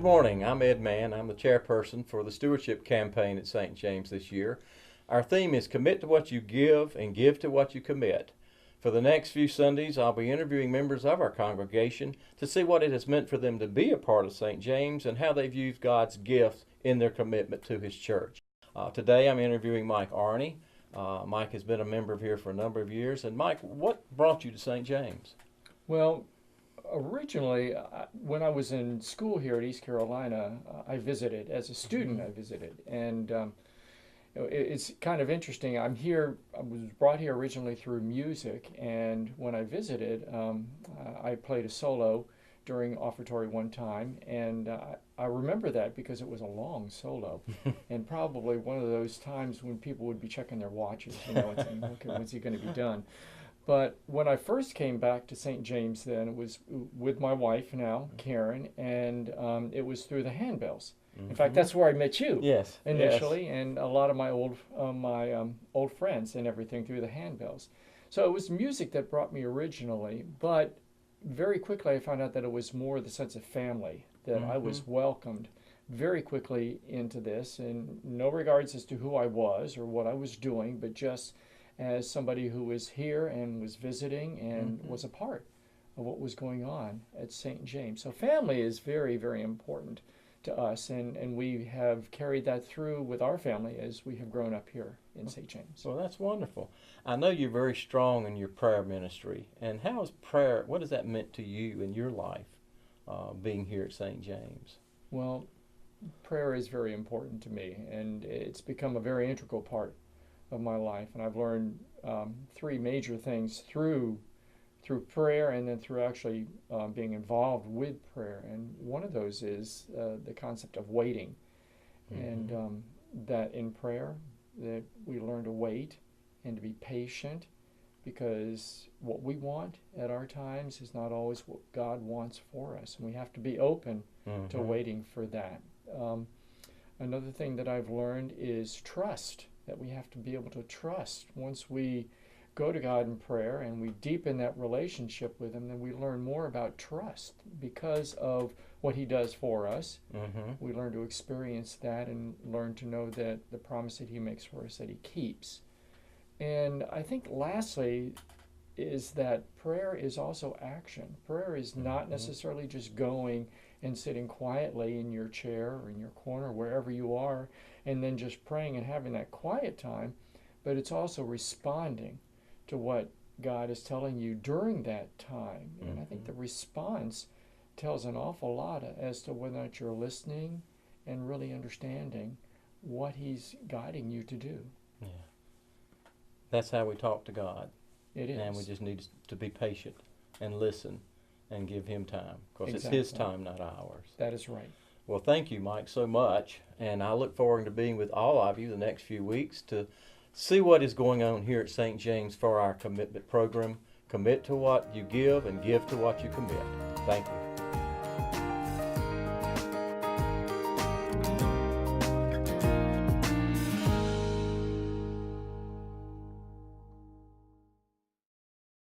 Good morning. I'm Ed Mann. I'm the chairperson for the Stewardship campaign at St. James this year. Our theme is Commit to What You Give and Give to What You Commit. For the next few Sundays, I'll be interviewing members of our congregation to see what it has meant for them to be a part of St. James and how they've used God's gift in their commitment to His church. Today I'm interviewing Mike Arny. Mike has been a member here for a number of years. And Mike, what brought you to St. James? Well, originally, when I was in school here at East Carolina, I visited. As a student, I visited. And it's kind of interesting. I was brought here originally through music. And when I visited, I played a solo during offertory one time. And I remember that because it was a long solo. And probably one of those times when people would be checking their watches, and saying, okay, when's he going to be done? But when I first came back to St. James then, it was with my wife now, Karen, and it was through the handbells. In fact, that's where I met you initially, and a lot of my old friends and everything through the handbells. So it was music that brought me originally, but very quickly I found out that it was more the sense of family, that I was welcomed very quickly into this, in no regards as to who I was or what I was doing, but just as somebody who was here and was visiting and was a part of what was going on at St. James. So family is very, very important to us, and we have carried that through with our family as we have grown up here in St. James. Well, that's wonderful. I know you're very strong in your prayer ministry. And how is prayer, what has that meant to you in your life, being here at St. James? Well, prayer is very important to me, and it's become a very integral part of my life, and I've learned three major things through prayer, and then through actually being involved with prayer. And one of those is the concept of waiting, and that in prayer that we learn to wait and to be patient, because what we want at our times is not always what God wants for us, and we have to be open to waiting for that. Another thing that I've learned is trust, that we have to be able to trust. Once we go to God in prayer and we deepen that relationship with Him, then we learn more about trust because of what He does for us. We learn to experience that and learn to know that the promise that He makes for us, that He keeps. And I think lastly is that prayer is also action. Prayer is not necessarily just going and sitting quietly in your chair or in your corner, wherever you are, and then just praying and having that quiet time, but it's also responding to what God is telling you during that time. And I think the response tells an awful lot as to whether or not you're listening and really understanding what He's guiding you to do. Yeah. That's how we talk to God. It is. And we just need to be patient and listen and give Him time, because Exactly. It's His time, not ours. That is right. Well, thank you, Mike, so much. And I look forward to being with all of you the next few weeks to see what is going on here at St. James for our commitment program. Commit to what you give and give to what you commit. Thank you.